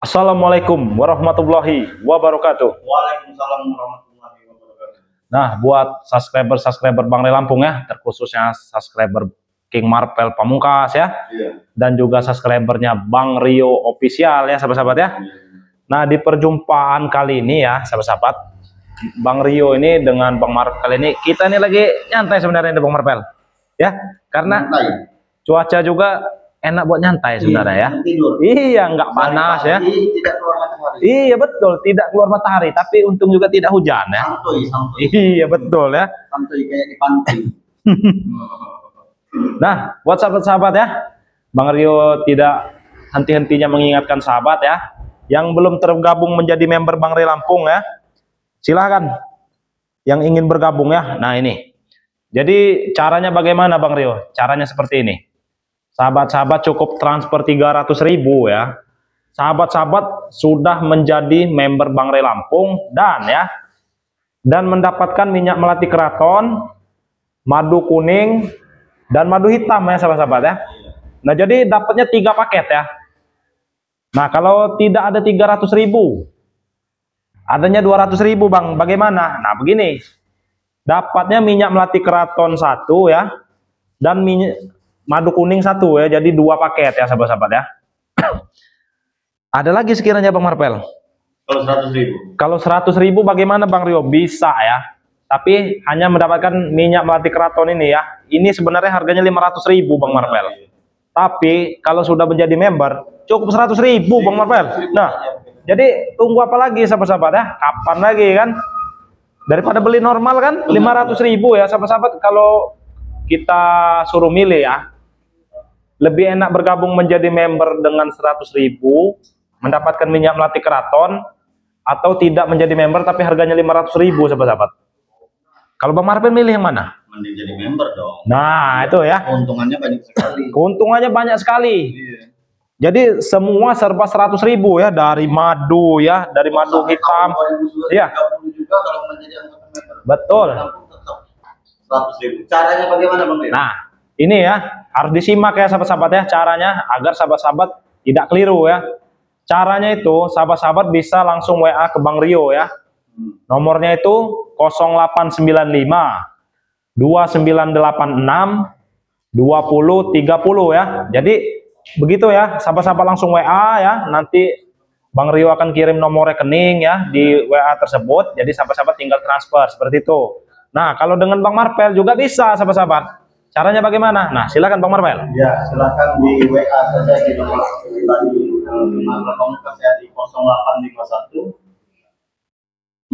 Assalamualaikum warahmatullahi wabarakatuh. Waalaikumsalam warahmatullahi wabarakatuh. Nah, buat subscriber Bang Ray Lampung ya, terkhususnya subscriber King Marvel Pamungkas ya, dan juga subscribernya Bang Rio Official ya, sahabat-sahabat ya. Nah, di perjumpaan kali ini ya, sahabat-sahabat, Bang Rio ini dengan Bang Marvel kali ini, kita ini lagi nyantai sebenarnya Bang Marvel ya, karena cuaca juga enak buat nyantai sebenarnya ya. Tidur. Iya, nggak panas ya. Tidak keluar matahari. Iya betul, tidak keluar matahari, tapi untung juga tidak hujan ya. Santuy. Iya betul ya. Santuy kayak di pantai. Nah, buat sahabat-sahabat ya, Bang Rio tidak henti-hentinya mengingatkan sahabat ya, yang belum tergabung menjadi member Bang Ray Lampung ya, silahkan yang ingin bergabung ya. Nah ini, jadi caranya bagaimana Bang Rio? Caranya seperti ini. Sahabat-sahabat cukup transfer 300.000 ya. Sahabat-sahabat sudah menjadi member Bang Ray Lampung dan mendapatkan minyak melati keraton, madu kuning dan madu hitam ya sahabat-sahabat ya. Nah, jadi dapatnya 3 paket ya. Nah, kalau tidak ada 300.000, adanya 200.000 Bang, bagaimana? Nah, begini. Dapatnya minyak melati keraton 1 ya, dan madu kuning 1 ya, jadi 2 paket ya sahabat-sahabat ya. Ada lagi sekiranya Bang Marvel. Kalau 100.000. Kalau 100.000 bagaimana Bang Rio? Bisa ya. Tapi hanya mendapatkan minyak melati keraton ini ya. Ini sebenarnya harganya 500.000 Bang Marvel. Tapi kalau sudah menjadi member cukup 100.000 Bang Marvel. Nah, jadi tunggu apa lagi sahabat-sahabat ya? Kapan lagi kan? Daripada beli normal kan 500.000 ya sahabat-sahabat. Kalau kita suruh milih ya, lebih enak bergabung menjadi member dengan 100.000 mendapatkan minyak melati keraton, atau tidak menjadi member tapi harganya 500.000 sahabat-sahabat. Kalau Bang Marvel milih yang mana? Mending jadi member dong. Nah itu ya, Keuntungannya banyak sekali. keuntungannya banyak sekali. Iya. Jadi semua serba 100.000 ya, dari madu ya, dari madu hitam ya. Juga kalau menjadi anggota member. Betul. Tetap 100.000. Caranya bagaimana Bang Rio? Nah ini ya, harus disimak ya sahabat-sahabat ya, caranya agar sahabat-sahabat tidak keliru ya. Caranya itu sahabat-sahabat bisa langsung WA ke Bang Rio ya. Nomornya itu 0895 2986 2030 ya. Jadi begitu ya, sahabat-sahabat langsung WA ya. Nanti Bang Rio akan kirim nomor rekening ya di WA tersebut. Jadi sahabat-sahabat tinggal transfer seperti itu. Nah, kalau dengan Bang Marvel juga bisa sahabat-sahabat. Caranya bagaimana? Nah, silakan Bang Marvel. Ya, silakan di WA saja di nomor pribadi Pamungkas ya, di 0851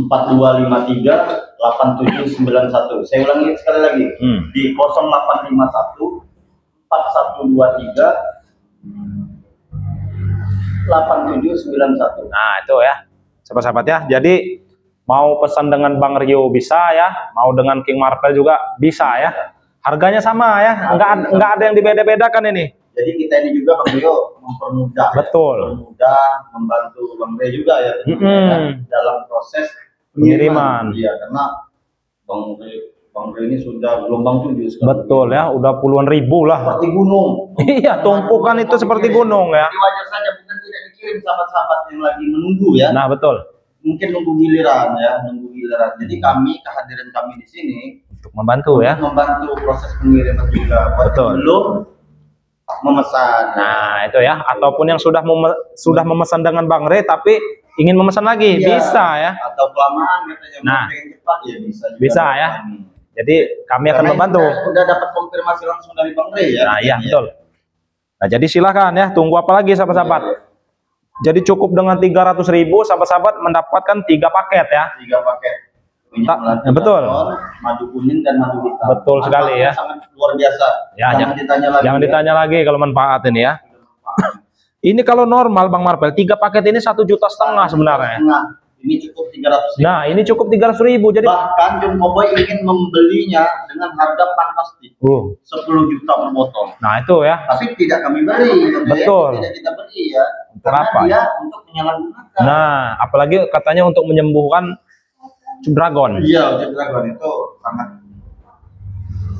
4253 8791. Saya ulangi sekali lagi. Di 0851 4123 8791. Nah, itu ya. Sahabat-sahabat ya. Jadi mau pesan dengan Bang Rio bisa ya, mau dengan King Marvel juga bisa ya. Harganya sama ya, enggak ada yang dibeda-bedakan ini. Jadi kita ini juga Bang Rio mempermudah. Betul. Mempermudah, membantu Bang Rio juga ya, dalam proses pengiriman. Iya, karena Bang Rio ini sudah gelombang 7 sekarang. Betul ya, udah puluhan ribu lah. Seperti gunung. Iya, tumpukan itu seperti gunung ya. Jadi wajar saja bukan tidak dikirim sahabat-sahabat yang lagi menunggu ya. Nah, betul. Mungkin nunggu giliran ya, nunggu giliran. Jadi kehadiran kami di sini untuk membantu ya. Membantu proses pengiriman juga. Betul. Belum memesan. Nah, itu ya. Ataupun yang sudah memesan dengan Bang Ray tapi ingin memesan lagi, iya, bisa ya. Atau kelamaan katanya, nah, pengen cepat ya bisa juga. Bisa ya. Jadi kami akan membantu. Udah dapat konfirmasi langsung dari Bang Ray ya. Nah, iya, betul. Nah, jadi silahkan ya, tunggu apa lagi sahabat-sahabat. Jadi cukup dengan 300.000 sahabat-sahabat mendapatkan 3 paket ya. 3 paket. Betul. Madu kuning dan madu hitam. Betul sekali ya. Sangat luar biasa. Ya, jangan ditanya lagi kalau manfaat ini ya. Ini kalau normal Bang Marvel 3 paket ini 1,5 juta sebenarnya. Ini cukup 300.000. Nah, ini cukup 300.000. Jadi bahkan Jumbo Boy ingin membelinya dengan harga fantastik. 10 juta per botol. Nah, itu ya. Tapi tidak kami beli. Betul. Tidak kita beli ya. Karena dia untuk menyalahgunakan. Nah, apalagi katanya untuk menyembuhkan dragon. Iya, dragon itu sangat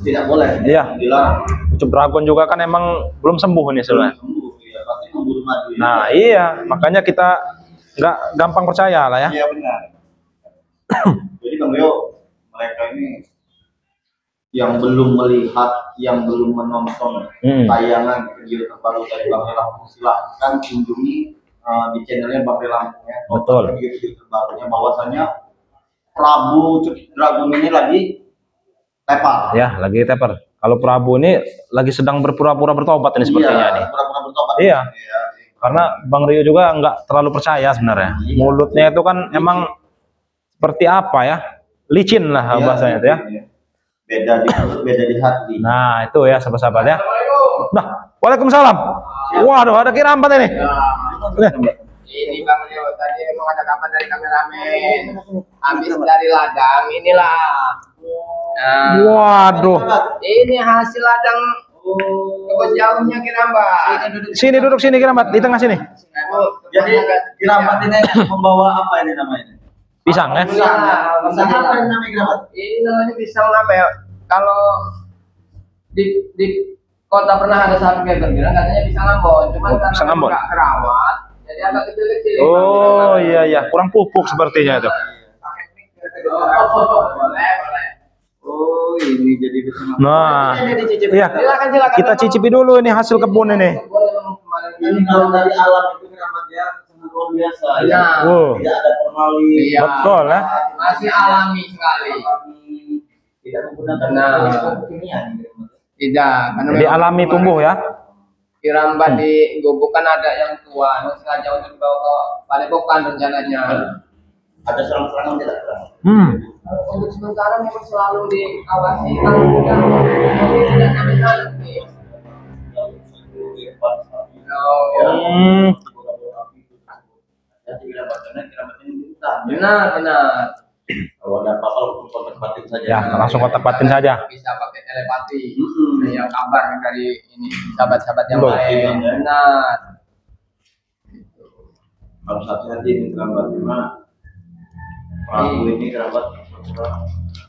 tidak boleh. Iya. Dilarang. Dragon juga kan emang belum sembuh nih sebenarnya. Sembuh, ya. Pasti keburu maju. Nah, iya, makanya kita nggak gampang percaya lah ya. Iya benar. Jadi Bang Rio, mereka ini yang belum melihat, yang belum menonton tayangan video terbaru dari Bang Rio Lampung, silahkan kunjungi di channelnya Bang Rio Lampung ya. Betul. Video terbarunya bahwasannya Prabu Dragon ini lagi tepar. Ya, lagi tepar. Kalau Prabu ini lagi sedang berpura-pura bertobat ini sepertinya nih. Berpura-pura bertobat. Iya. Karena Bang Rio juga nggak terlalu percaya sebenarnya. Mulutnya itu kan emang seperti apa ya? Licin lah bahasanya itu ya. Beda di hati. Nah, itu ya sahabat-sahabat ya. Nah, waalaikumsalam. Waduh, ada kirambat ini. Ini Bang Rio, tadi memang ada kabar dari kameramen. Habis dari ladang, inilah. Nah, Waduh. ini hasil ladang cukup jauhnya kirambat. Sini duduk sini kirambat, di tengah sini. Jadi kirambat ini membawa apa ini namanya? Pisang ya? Pisang apa ini namanya kirambat? Ini namanya pisang apa ya? Kalau di kota pernah ada sapi kayak bilang katanya pisang Ambon, cuman karena pisang Ambon. nggak kerawat, jadi agak kecil-kecil. Oh iya iya, kurang pupuk sepertinya itu. Boleh. Oh, ini jadi pisang. Nah, iya. Silakan. Kita cicipi dulu ini hasil kebun ini. Ini kalau dari alam itu kirambat ya sangat luar biasa. Iya. Wow. Tidak ada formalin. Iya. Betul ya. Masih alami sekali. Tidak menggunakan kimia. Tidak, karena Jadi memang alami tumbuh ya. kirambat di Gubuk kan ada yang tua, sengaja untuk dibawa ke Padepokan rencananya. Ada serang-serangan tidak? Untuk sementara memang selalu diawasi, kalau sudah tidak sampai sana. Benar. Kalau ada apa-apa langsung kontak batin saja. Ya, langsung kontak batin saja. Bisa pakai telepati. Ya kabar dari ini sahabat-sahabat yang Betul. lain. Benar. Harus hati-hati ini kerabat gimana? Prabu ini kerabat.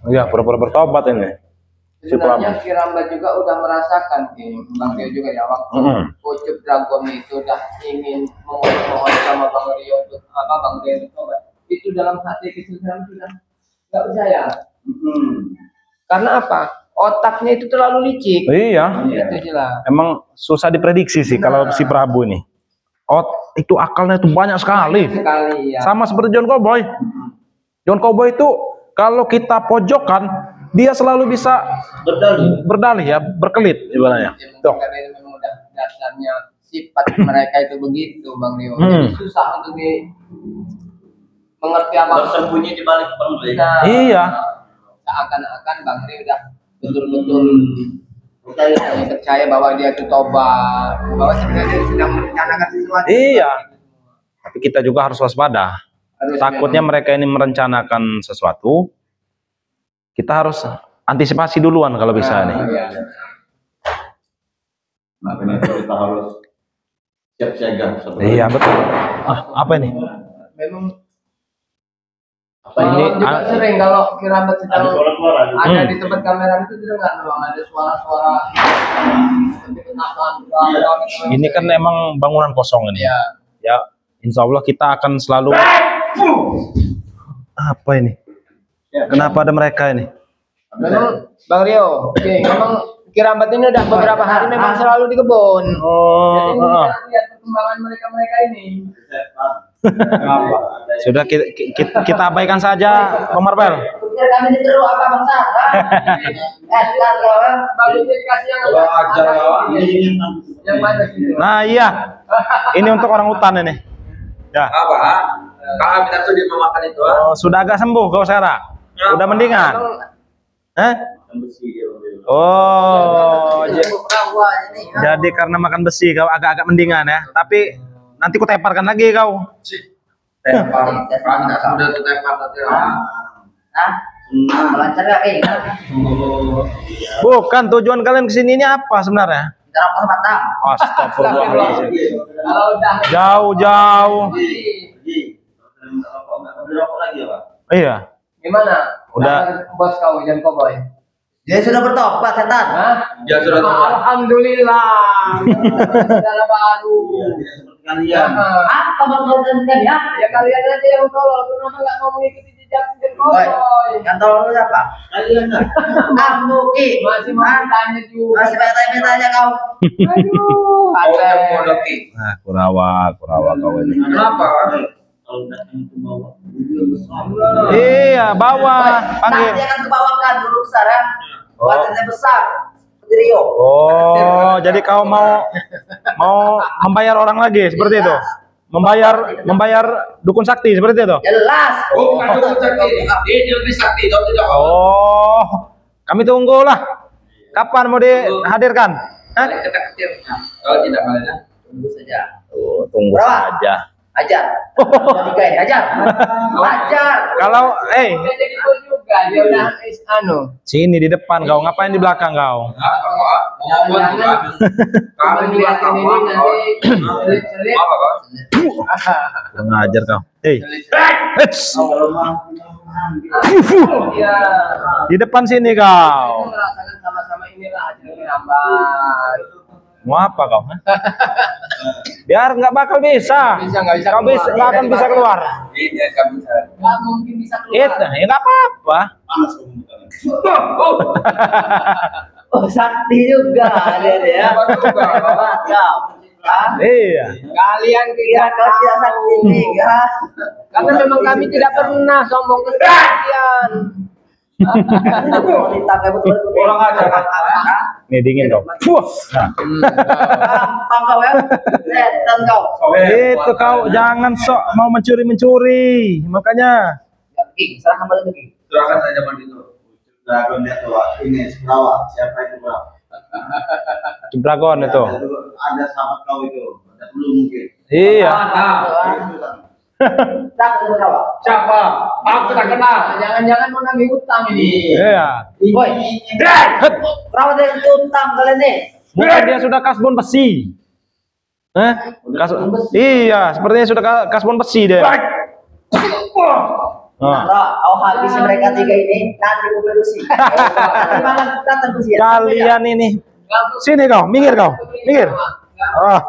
Iya, pura-pura bertobat ini. Si Prabu. Sebenarnya Kirambat juga udah merasakan Bang Rio juga ya waktu Pucuk Dragon itu udah ingin mohon sama Bang Rio untuk apa Bang Rio untuk tobat. Itu dalam hati kecil Kirambat sudah nggak percaya. Karena apa? Otaknya itu terlalu licik. Iya. Itu jelas. Emang susah diprediksi sih kalau si Prabu ini. Itu akalnya itu banyak sekali. Sekali ya. Sama seperti John Cowboy. John Cowboy itu kalau kita pojokan, dia selalu bisa berdalih ya, berkelit ibaratnya. Tuh. Karena itu memang udah dasarnya sifat mereka itu begitu Bang Rio. Jadi susah untuk mengerti apa Bersembunyi di balik pembeli. Nah, Iya. seakan-akan Bang Rio udah betul-betul percaya bahwa dia itu tobat, bahwa sebenarnya dia sedang merencanakan sesuatu. Iya. Tapi kita juga harus waspada. Harus Takutnya mereka ini merencanakan sesuatu, kita harus antisipasi duluan kalau bisa nih. Iya. Makanya kita harus siap siaga. Iya betul. Apa ini? Memang Apa ini? juga sering kalau Kirambat Ada sedang suara-suara. ada di tempat kamera itu dengar memang ada suara-suara seperti penasaran. Ini kan emang bangunan kosong ini. Iya. Ya, insya Allah kita akan selalu. Apa ini? Kenapa ada mereka ini? Memang Bang Rio, memang Kirambat ini udah beberapa hari memang selalu di kebun. Jadi kita lihat perkembangan mereka ini. Sudah kita abaikan saja, Om Marvel. Kami diteru apa bangsa? Bagus dikasih yang mana sih? Nah iya, ini untuk orang hutan ini. Ya. Apa? Kakak minta tuh dia memakan itu. Oh, sudah agak sembuh kau sekarang. Udah mendingan. Oh, jadi karena makan besi kau agak-agak mendingan ya. Tapi nanti ku teparkan lagi kau. Tepar. Kakak sudah tuh tepar tadi. Lancar ya, Bukan tujuan kalian kesini ini apa sebenarnya? Astagfirullahaladzim. Kalau udah Jauh-jauh. Berapa lagi ya Pak? Iya. gimana? Udah. Bos kau John Cowboy. Dia sudah bertobat setan. Hah? Dia sudah tobat. Alhamdulillah. Saudara baru. Kalian. Apa maksudnya kan ya? Ya kalian aja yang tolol, kenapa nggak mau mengikuti jejak Woi, Kokoy? yang tolong lu siapa? Kalian kan. Kamu Ki. Masih mau tanya juga. Masih bertanya-tanya kau. Aduh, Oh, ada. yang modoki. Nah, Kurawa kau ini. Kenapa? Kalau datang itu bawa video besar. Iya, bawa, panggil. Nanti akan kebawakan dulu besar ya. Badannya besar. Seperti Rio. Oh, jadi kau mau membayar orang lagi seperti itu? Membayar dukun sakti seperti itu? Jelas. Oh, bukan dukun sakti. Dia lebih sakti, tahu tidak? Oh, kami tunggulah. Kapan mau dihadirkan? Hah? Kita kecil. Kalau tidak kalian. Tunggu saja. Oh, tunggu Berapa? saja. Ajar. Nikahin, ajar. Ajar. Kalau, Dia jadi bos juga, dia udah sini di depan kau, ngapain di belakang kau? Kami juga ngeliatin ini nanti selit-selit. apa kau? Kurang ajar kau. Hei, hets. Iya. Di depan sini Kita kau. merasakan sama-sama inilah hasil merambat. Mau apa kau? Hah? Biar nggak bakal bisa. Nggak bisa Kau keluar. nggak akan bisa keluar. Ini kami bisa. Nggak mungkin bisa Itu, keluar. ya nggak apa-apa. Panas komputernya. Oh, sakti juga dia ya. Kau. Iya. Kalian Kira tidak kau tidak sakti tahu. juga. Karena memang kami tidak pernah sombong ke kalian. Wanita kayak betul. Orang ajar. Nih dingin kau. Wah. Nah. Gampang kau ya. Setan kau. Itu kau jangan sok mau mencuri-mencuri. Makanya Ki, serahkan balik Ki. Serahkan saja mandi itu. Dragon dia tuh ini Surawa. Siapa itu bang? Dragon itu. Ada sahabat kau itu. Ada dulu mungkin. Iya. Tak berapa? Siapa? Aku tak kenal. Jangan-jangan mau nagih utang ini. Iya. Woi. Perawat yang utang kalian nih. Bukan dia sudah kasbon besi. Iya, sepertinya sudah kasbon besi dia. Nah. Oh, habis mereka tiga ini nanti gue berdua Mana datang besi? Kalian ini. Sini kau, minggir kau. Minggir. Ah.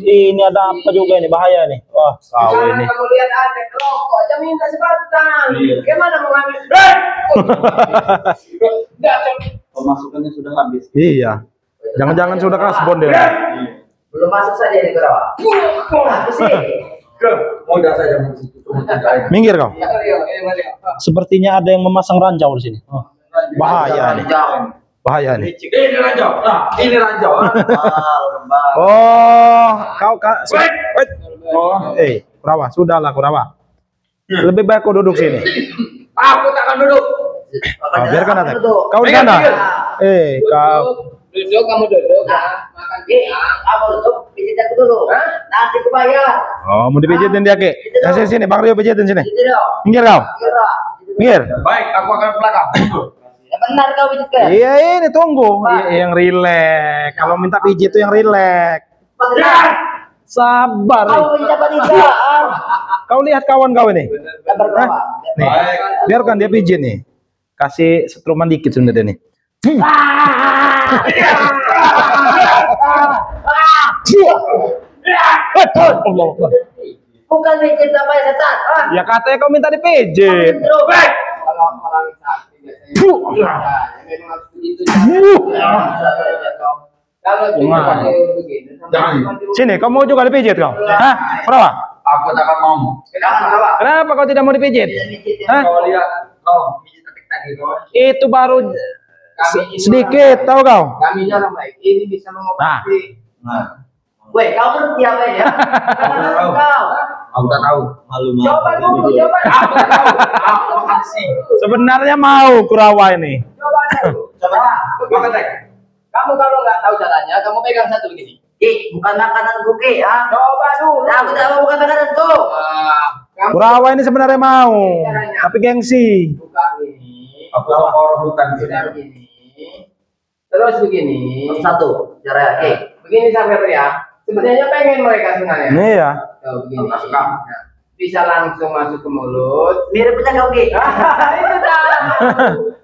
Ini ada apa juga ini, bahaya nih. Wah, kau ini. Kamu lihat ada rokok aja minta sebatang. Gimana mau ngambil? Pemasukannya sudah habis. Iya. Jangan-jangan sudah kasbon dia. Belum masuk saja nih berapa? Habis sih. Mudah saja mesti. Minggir kau. Sepertinya ada yang memasang ranjau di sini. Oh, bahaya nih. Bahaya nih. Ini ranjau. Nah, ini ranjau. Oh, kau kak. Oh, Kurawa, sudahlah Kurawa. Lebih baik kau duduk sini. Aku tak akan duduk. Oh, biarkan ada. Kau di sana. Kau. Duduk, kamu duduk. Makan Kamu duduk, pijit aku dulu. Nanti aku bayar. Oh, mau dipijitin dia, Ki. Nah, sini, Bang Rio pijitin sini. Pijit dong. Minggir kau. Minggir. Baik, aku akan ke belakang. Ya benar kau pijit kan? Iya, ini tunggu. Yang rileks. Kalau minta pijit itu yang rileks. Sabar. Kau pijit apa tidak? Kau lihat kawan kau ini. Sabar berapa? Nih, biarkan dia pijit nih. Kasih setruman dikit sebenarnya nih. Bukan pijit apa ya setan? Ya katanya kau minta dipijit. kalau orang sakti biasanya memang harus begitu. Kalau cuma pakai begini, Sini, kau mau juga dipijit kau? Hah? Kenapa? Aku tak akan mau. kenapa? Kenapa kau tidak mau dipijit? Hah? Kau lihat, kau pijit tadi kau. Itu baru Kami sedikit, tahu kau? Kami orang baik, ini bisa mengobati. Nah, Woi, kau berhenti apa ya? Kau. Aku tak tahu. malu-malu. Coba dulu, coba. Aku tak tahu. Aku makasih. Sebenarnya mau Kurawa ini. Coba dulu. Coba. Makan tek. Kamu kalau nggak tahu caranya, kamu pegang satu begini. Bukan makanan kuki, ah. Coba dulu. Aku tidak mau bukan makanan kau. Kamu Kurawa ini sebenarnya mau, tapi gengsi. buka ini. Aku tahu orang hutan. Sudah begini. Terus begini. Satu, cara Begini sampai ya. Sebenarnya pengen mereka sebenarnya. Nih ya. Tuh, begini. Nah, bisa langsung masuk ke mulut. mirip punya kau Ki. Itu dah.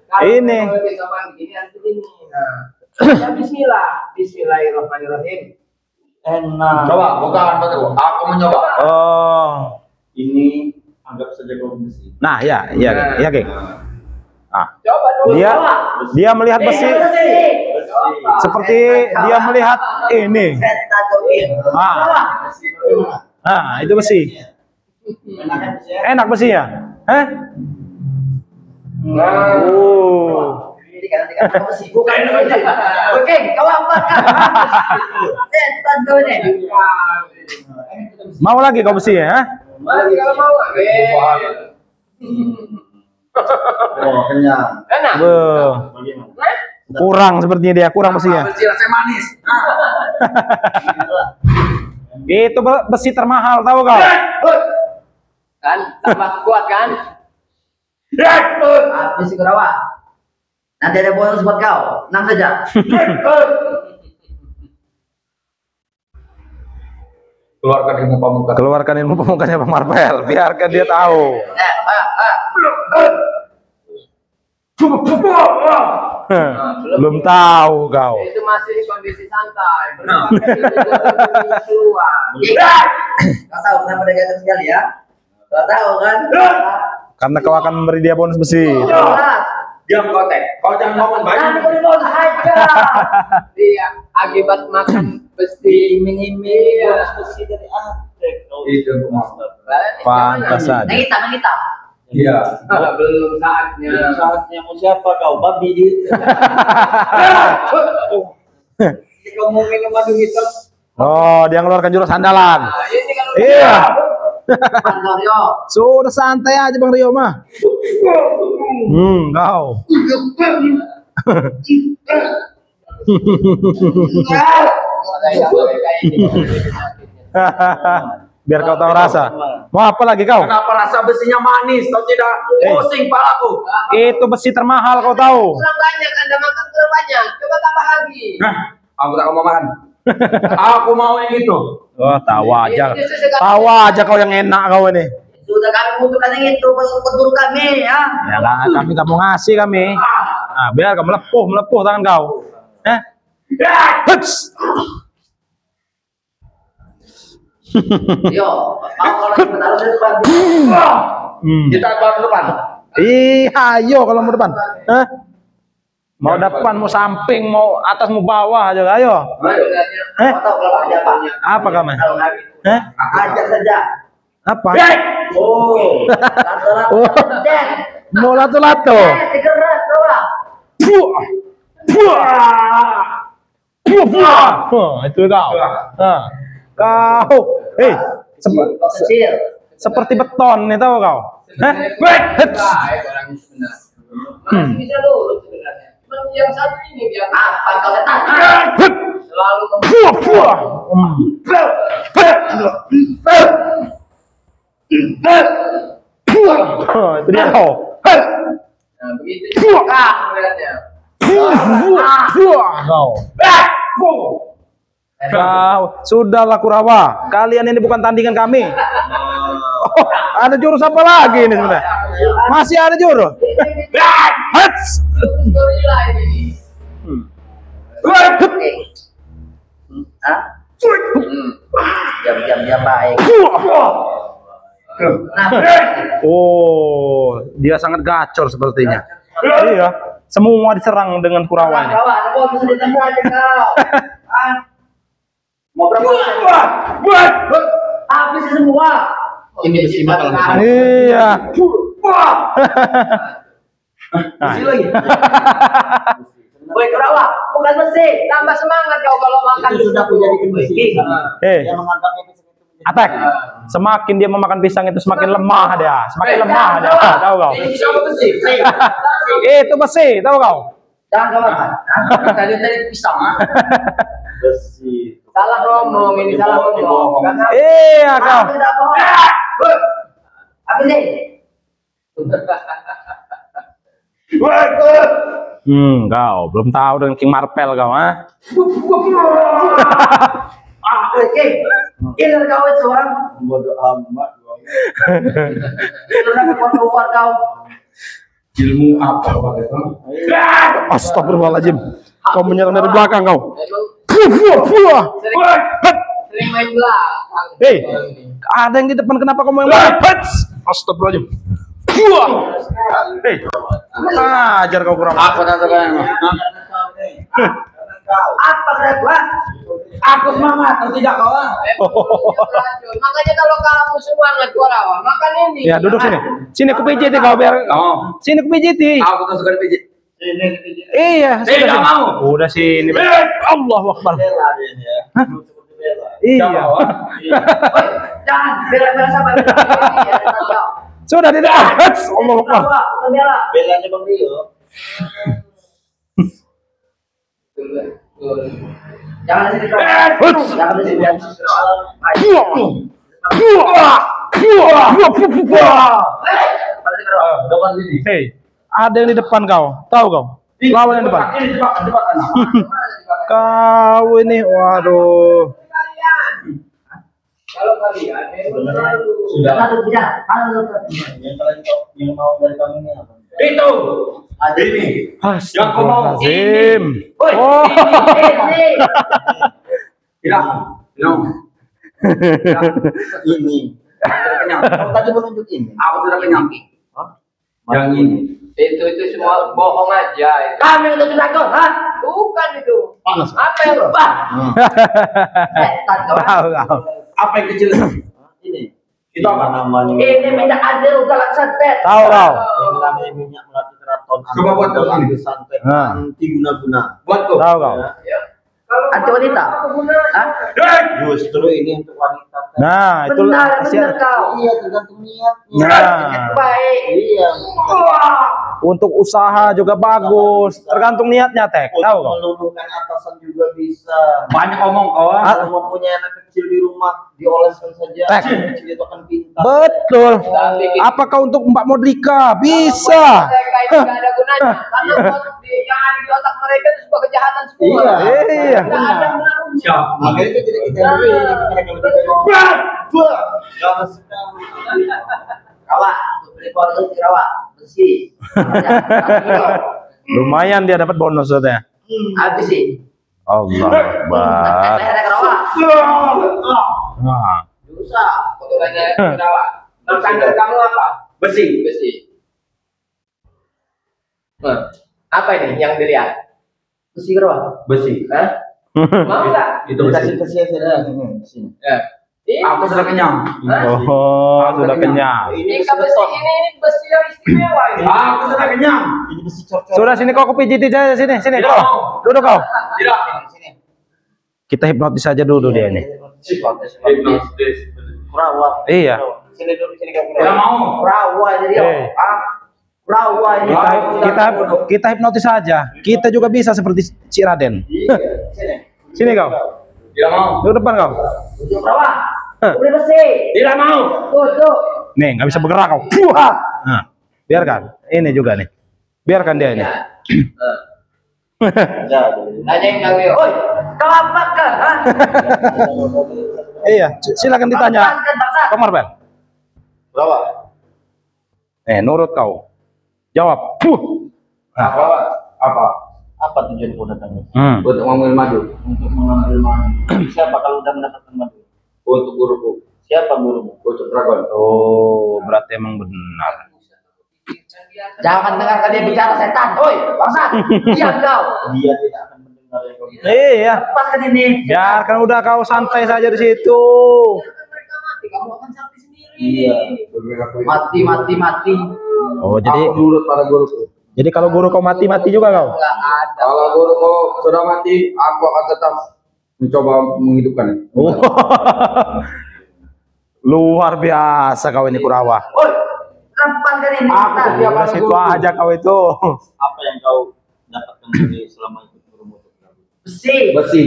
Ini. Kalau bisa begini nanti ini. Nah, ya Bismillah, Bismillahirrahmanirrahim. Enak. Coba, bukan betul. Aku mencoba. Oh. Ini anggap saja kau besi. Nah, ya, Geng. Ah, Coba dulu. dia melihat besi seperti dia melihat ini. Ah, itu besi. Enak besinya. Hah? Oh. Bukan ini. Oke, kau apa? Setan kau ini. Mau lagi kau besi ya? Masih kalau mau. Oh, kenyang. Enak. Beuh. Bagaimana? Kurang sepertinya dia, kurang besinya. Besi rasanya manis. Itu besi termahal tahu kau? Kan tambah kuat kan? Habis Kurawa. Nanti ada bonus buat kau. Tenang saja. Keluarkan ilmu pamungkasnya Bang Marvel. Biarkan dia tahu. Belum tahu kau. Itu masih kondisi santai. Keluar. Kau tahu kenapa dia ganteng sekali ya? Kau tahu kan? Karena kau akan memberi dia bonus besi. Diam kau Teh. Kau jangan ngomong banyak. Nanti kau bonus aja. Iya, akibat makan besi. Iming-iming bonus besi dari Atrek. Itu master. Pantas saja. Nang hitam. Iya. Belum saatnya. Saatnya mau siapa kau? Babi di. Kau mau minum madu hitam? Oh, dia ngeluarkan jurus andalan. Nah, ini kalau Iya. Rio. Sudah santai aja Bang Rio mah. Kau. ada yang kayak ini. Biar kau tahu rasa. Mau apa lagi kau? Kenapa rasa besinya manis? Kau tidak pusing palaku. Itu besi termahal kau tahu. Kurang banyak, Anda makan kurang banyak. Coba tambah lagi. Nah, aku tak mau makan. Aku mau yang itu. Oh, tahu aja. Tahu aja kau yang enak kau ini. Sudah kami butuhkan yang itu betul kami ya. Ya kan, kami tak mau ngasih kami. Nah, biar kau melepuh tangan kau. Huts. Yo, kalau lagi menaruh dari depan. Kita baru depan. Ayo kalau mau depan. Mau depan, mau samping, mau atas, mau bawah aja. Ayo. Kau tahu kalau ada apa? Apa kamu? Ajak saja. Apa? Oh, Oh, mau lato-lato. Digerak coba. Itu kau. Kau. Kecil. Seperti beton nih tahu kau. Masih bisa lurus sebenarnya. Cuma yang satu ini biar Apa kau setan? selalu Itu dia kau. Nah, begitu. Beratnya. Kau sudahlah Kurawa. Kalian ini bukan tandingan kami. Oh, ada jurus apa lagi ini sebenarnya? Masih ada jurus. Hats. Gorila ini. Hah? Diam baik. Oh, dia sangat gacor sepertinya. Iya, semua diserang dengan Kurawa ini. Kawan, kau bisa ditemu aja kau. Mau berapa? Habis semua. Ini besi bakal Iya. Besi lagi. Woi Kurawa, bukan besi. tambah semangat kau kalau makan Itu sudah punya di besi. Dia menganggapnya pisang itu menjadi attack. Semakin dia memakan pisang itu semakin lemah dia, semakin lemah dia. Tahu kau? Ini bisa apa besi? Itu besi, tahu kau? Jangan kau makan. Tadi pisang. besi. salah ngomong ini salah ngomong karena Iya kau. Aku tidak bohong. Apa sih? Kau belum tahu dengan King Marvel kau, ah? Oke. Killer kau itu orang. Bodoh amat. Killer kau keluar kau. Ilmu apa begitu? Astagfirullahaladzim. Kau menyerang dari belakang kau. Sering main belakang. Hei, ada yang di depan, kenapa kau main belakang? Astagfirullahaladzim. Hei, ajar kau kurang. Apa tantangannya? Apa gua? Aku semangat atau tidak kau? Makanya kalau kamu semangat Kurawa, makan ini. Ya, duduk sini. Sini aku pijiti kau biar. Sini aku pijiti. Aku tuh suka dipijit. Iya, sudah Tidak sini. mau. Udah sini. Allahu Akbar. Iya. Jangan bela-bela sama bela. Sudah tidak. Allahu Akbar. Bukan bela. Belanya Bang Rio. Jangan di sini. Jangan di sini. Depan sini. Hei, ada yang di depan kau. Tahu kau? Lawan yang depan. Ini jebakan. Kau ini, waduh. Kalau kalian memang selalu Sudah. Yang mau dari kami ini apa? Itu. Ini. Astagfirullahaladzim. Woi, Oh. Tidak. Tidak. Ini. Sudah kenyang. Kau tadi menunjuk ini. Aku sudah kenyang. Yang ini. itu semua bohong aja. Kami untuk dragon, ha? Bukan itu. Panas. Apa yang Bah. Setan kau. Tahu kau. Apa yang kecil? Ini. Itu apa? Namanya. Ini minyak adil galak santet. Tahu kau. Yang namanya minyak melati keraton. Coba buat kau sini. Santet. Nah. Anti guna-guna. Buat kau. Tahu kau. Ya. Kalau Anti wanita. Hah? Justru ini untuk wanita. Nah, itu Benar kau. Iya, tergantung niatnya. Nah, Baik. Iya. untuk usaha juga bagus. Tergantung niatnya, Tek. Tahu Untuk kau. meluluhkan atasan juga bisa. Banyak omong kau. Kalau mempunyai anak kecil di rumah, dioleskan saja. Tek. Anak kecil itu akan pintar. Betul. Apakah untuk Mbak Modrika? Bisa. mereka itu nggak ada gunanya. Karena yang ada di otak mereka itu sebuah kejahatan semua. Iya. Nggak ada pengaruhnya. Siap. Makanya kita kita beri mereka lebih baik. Jangan sedang. Rawa, report lu Rawa. Bersih. Lumayan dia dapat bonus katanya. Habis sih. Allah Akbar. Rawa. Nah, Susah. Kotorannya Kurawa. Makanan kamu apa? Bersih. Besi. Apa ini yang dilihat? Bersih Rawa. Bersih. Hah? Mau nggak? Itu Kasih bersih. kasih saya sini. Ya. Ini Aku sudah kenyang. oh, sudah kenyang. Ini besi ini besi yang istimewa ini. Aku sudah kenyang. Ini besi cocok. Sudah sini kau pijiti saja sini, sini Tidak kau. mau. Duduk kau. Tidak. Sini. Kita hipnotis saja dulu dia ini. Hipnotis. Rawa. Iya. Sini dulu sini kamu. Tidak mau. Rawa jadi Rawa ini. Kita hipnotis saja. Kita juga bisa seperti si Raden. Iya, sini. Sini kau. Tidak mau. Duduk depan kau. Rawa. Udah bersih. Tidak mau. Tuh. Nih, nggak bisa bergerak kau. Nah, biarkan. Ini juga nih. Biarkan dia ini. Tanyain Kang Leo. Oi, kau apakah? Ha? Iya, silakan ditanya. Apaan, bangsa? Komar Bel. Rawa. Nurut kau. Jawab. Apa? Apa? Apa tujuan kau datang? Untuk mengambil madu. Untuk mengambil madu. Siapa kalau udah mendapatkan madu? Untuk guruku. Siapa gurumu? Untuk dragon. Oh, berarti emang benar. Jangan dengarkan dia bicara setan. Oi, bangsa. Diam kau. Dia tidak akan mendengar yang kau bilang. Iya. Lepaskan ini. Biarkan udah kau santai saja di situ. Mereka mati, kamu akan sakti sendiri. Iya. Mati. Oh, jadi Aku nurut pada guruku. jadi kalau guru kau mati juga kau. Nggak ada. Kalau guruku sudah mati, aku akan tetap mencoba menghidupkan. Oh. Luar biasa kau ini Kurawa. Oi, lepaskan ini. Aku setan. setiap Udah situ aja kau itu. Apa yang kau dapatkan dari selama ikut gurumu? Bersih. Besi.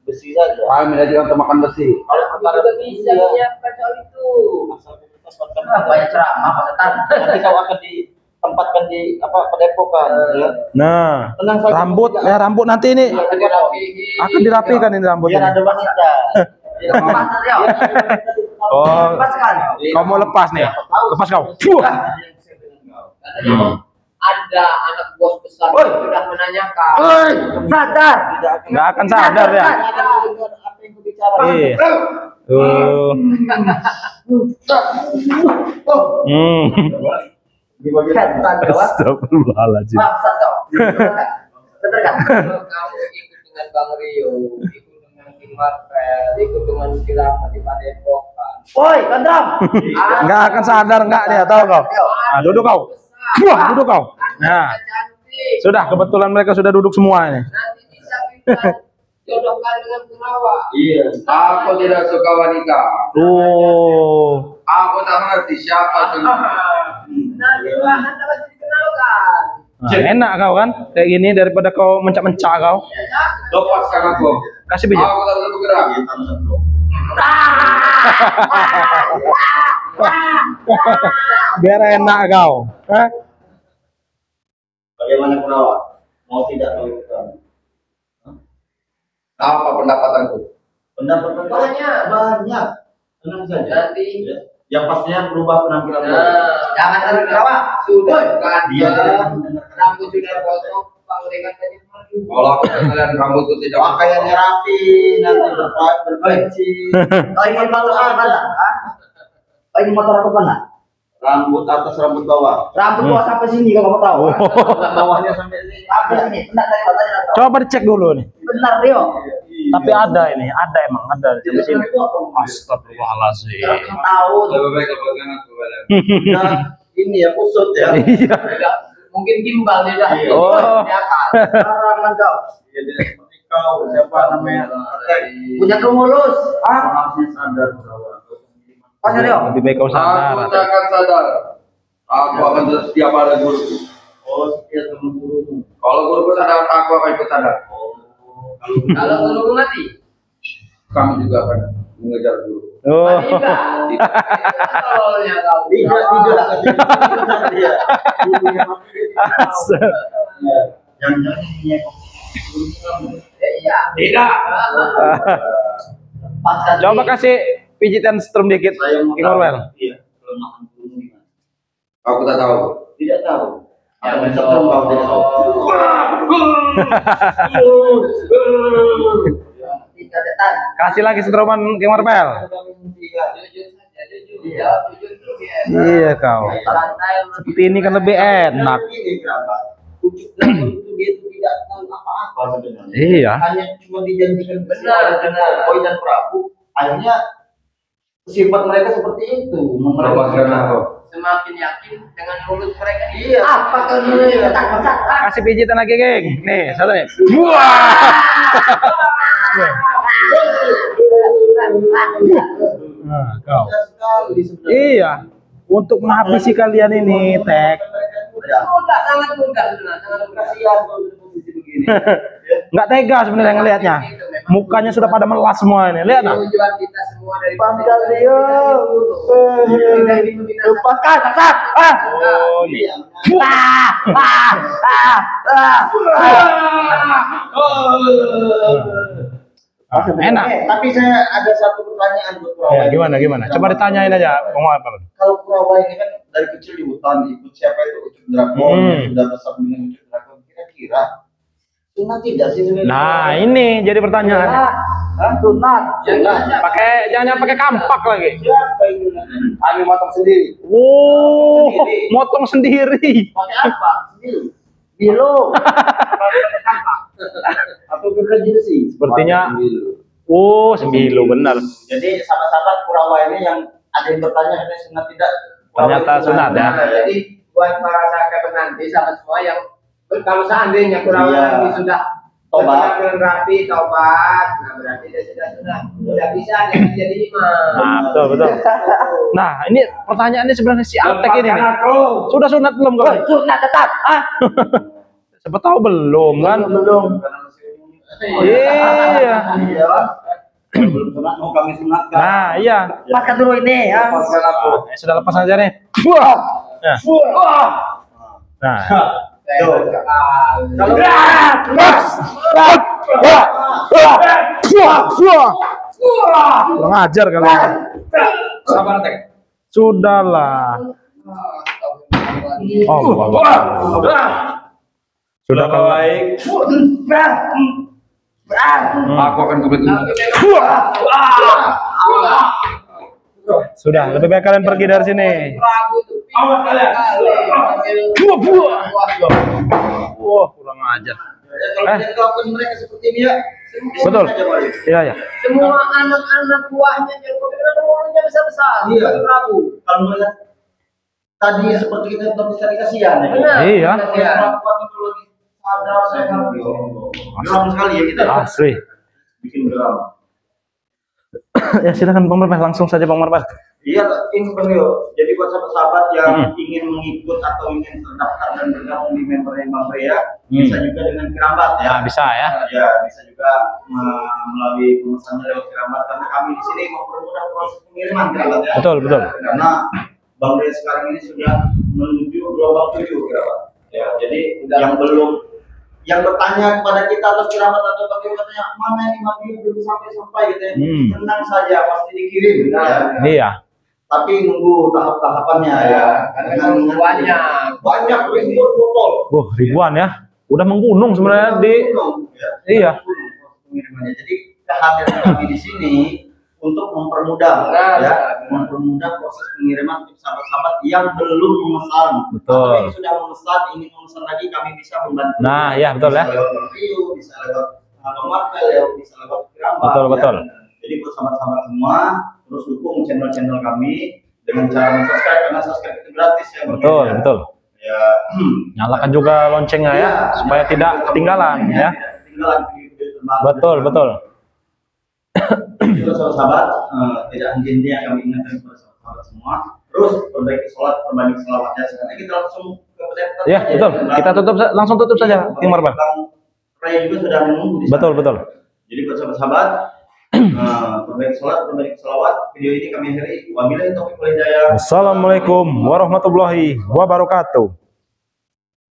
Besi saja. Kami menjadikan makan besi. Kalau Aku juga bisa menyiapkan soal itu. asal kita tempatkan Banyak ceramah, Pak Setan. nanti kau akan ditempatkan di apa padepokan ya. Nah, Tenang saja. rambut nanti ini Akan dirapihin. akan dirapikan ini rambut Biar ini. ada wanita. Lepas dia. Oh, Lepaskan. kau mau lepas nih? Lepas kau. Katanya, ada anak bos besar yang sudah menanyakan. Sadar. Nggak akan sadar ya. Apa yang bicara? Iya. Setan kawan. Astagfirullahaladzim. Bangsat kau. Bener kan? Kalau kamu ikut dengan Bang Rio, ikut dengan King Marvel, ikut dengan Khilafah di Padepokan. Woi, Kandram. Nggak akan sadar nggak dia, tahu kau? Nah, duduk kau. Wah, duduk kau. Nah, Cantik. sudah kebetulan mereka sudah duduk semua ini. Nanti bisa kita jodohkan dengan Kurawa. Iya. Aku tidak suka wanita. Oh, Aku tak mengerti siapa itu. Nanti Anda pasti dikenalkan. nah, enak kau kan? Kayak gini daripada kau mencak-mencak kau. Lepaskan aku. Kasih pijat. Aku tak bisa bergerak. Biar enak kau. Hah? Bagaimana Kurawa? Mau tidak mau ikutan? Apa pendapatku? Pendapat banyak. Tenang saja. Nanti. Ya. Yang pastinya berubah penampilan. Jangan terlalu Kurawa. Sudah kan Dia rambut sudah potong, panglingan tadi maju. Kalau aku kalian rambutku tidak pakaiannya rapi, nanti berpeci. Oh, ini motor apa mana? Oh, ini motor apa mana? Rambut atas, rambut bawah. Rambut gua sampai sini kalau kamu tahu. Bawahnya sampai sini. Sampai sini. Benar tadi katanya. Coba dicek dulu nih. Benar, Rio. Tapi ada ini, ada emang ada di sini. Astagfirullahaladzim. Tahu. lebih baik lepaskan aku. Nah, ini ya kusut ya. Iya. Mungkin gimbal dia dah. Oh. Dia kan. Sekarang kau. Ya, tidak seperti kau, siapa namanya? Punya kemulus. Harusnya sadar bahwa Pas Rio. Lebih baik kau Aku sadar. tak akan sadar. Aku akan setia pada guruku. oh setia sama gurumu. Kalau guruku sadar, aku akan ikut sadar. Kalau guru mati, Kami juga akan mengejar guru. Oh. mati juga. Tololnya kau. Tidak. Dia. Gurunya mati. Ya. Jangan-jangan ini ya. Iya. Tidak. Pas Coba kasih pijitan strum dikit, Saya mau King Orwell. Iya. Kelemahan gurumu gimana? Aku tak tahu. Tidak tahu. Ya, Bisa betul. kau tidak tahu. tiga detan. Kasih lagi struman King Orwell. Jujur saja, jujur. Jawab jujur dulu dia. Iya kau. Santai. Seperti ini kan lebih enak. Ini kenapa? Pucuk dragon itu dia itu tidak tahu apa-apa sebenarnya. Iya. Hanya cuma dijanjikan Benar. Koi dan Prabu. Akhirnya sifat mereka seperti itu. Lepaskan aku. Semakin yakin dengan mulut mereka ini. Iya. Apa kau dulu yang tak masak? Kasih pijitan lagi, geng. Nih, satu nih. Wah. Nah, kau. Sekali sebenarnya. Iya. Untuk menghabisi kalian ini, Tek. Mudah, sangat mudah sebenarnya. Sangat mudah. Kasihan kalau di posisi begini. Nggak tega sebenarnya ngelihatnya. Mukanya sudah pada melas semua ini. Lihat nah. Tujuan kita semua dari Bangga Rio. Tidak ingin membinasakan. Lepaskan, masak. Oh, iya. Ah, enak. Tapi saya ada satu pertanyaan buat Ya, Kurawa. gimana? Coba ditanyain aja, Bang. Kalau Kurawa ini kan dari kecil di hutan ikut siapa itu Ucuk Dragon yang sudah bersama dengan Ucuk Dragon. Kira-kira sunat tidak sih sebenarnya? Nah, ini jadi pertanyaan. Sunat. Jangan pakai kampak lagi. Siapa ini? Kami motong sendiri. Oh, motong sendiri. Pakai apa? Sendiri. Bilu. Atau berjersey? Sepertinya. Oh, sembilu benar. Jadi sahabat-sahabat Kurawa ini yang ada yang bertanya katanya sunat tidak? Ternyata sunat ya. Jadi buat para sahabat nanti sahabat semua yang kalau seandainya kurang Iya. lebih sudah Tobat. berpenampilan rapi, tobat, nah berarti dia sudah bisa dia jadi imam. Nah, betul. Nah, ini pertanyaannya sebenarnya si Altek ini nih. Sudah sunat belum kau? Sunat tetap. Siapa tahu belum kan? Belum. Iya. Iya. Belum sunat mau kami sunatkan. Nah, iya. Lepaskan dulu ini ya. Lepaskan aku. Nah, sudah lepas aja nih. Wah. Nah. Tuh. Kalau Kurang ajar kalian. Sabar, Tek. Sudahlah. Sudah baik. Aku akan kebetulan. Sudah, lebih baik kalian pergi dari sini. Prabu itu Awas kalian. Wah, kurang ajar. Kalau kita lakukan mereka seperti ini ya. Betul. Iya, ya. semua anak-anak buahnya Joko Widodo mulutnya besar-besar. Iya. Prabu. Kalau melihat tadi seperti kita tadi kasihan ya. Benar. Iya. Kasihan. Perempuan itu lagi sadar sehat. Geram sekali ya kita. Asli. Bikin geram. Ya silakan Bang Marbar, langsung saja Bang Marbar. Iya, ini Bang Rio. Jadi buat sahabat-sahabat yang ingin mengikut atau ingin terdaftar dan bergabung di membernya Bang Rea, bisa juga dengan kerabat ya. Ya, bisa ya. Ya, bisa juga melalui pemesanan lewat kerabat karena kami di sini mempermudah proses pengiriman kerabat ya. Betul, betul. Karena Bang Rea sekarang ini sudah menuju gelombang 7 kerabat. Ya, jadi yang bertanya kepada kita atau kerabat atau bagaimana katanya mana ini mati belum sampai gitu ya. Tenang saja pasti dikirim ya. Iya. Tapi nunggu tahap-tahapannya ya. Karena banyak ribuan botol. Wah, ribuan ya. Udah menggunung sebenarnya di Ya. Iya. Pengirimannya. Jadi kehadiran kami di sini untuk mempermudah ya, mempermudah proses pengiriman untuk sahabat-sahabat yang belum memesan. Betul. Atau yang sudah memesan, ingin memesan lagi kami bisa membantu. Nah, ya betul ya. Bisa lewat review, bisa lewat Marvel, bisa lewat Kerabat. Betul, betul. Jadi buat sahabat-sahabat semua, terus dukung channel-channel kami dengan cara subscribe karena subscribe itu gratis ya. Betul, ya. betul. Ya. Nyalakan juga loncengnya ya, supaya tidak ketinggalan ya. Ketinggalan video terbaru. Betul, betul. Itu sahabat-sahabat, tidak henti-hentinya kami ingatkan kepada sahabat semua. Terus perbaiki sholat, perbanyak selawatnya. Sekarang kita langsung ke pendaftaran. Ya, betul. Kita langsung tutup saja, Bang Marbar. Ray juga sudah menunggu di sana. Betul, betul. Jadi buat sahabat-sahabat, perbaiki sholat, perbaiki selawat. Video ini kami akhiri. Wabillahi taufiq wal hidayah. Assalamualaikum warahmatullahi wabarakatuh.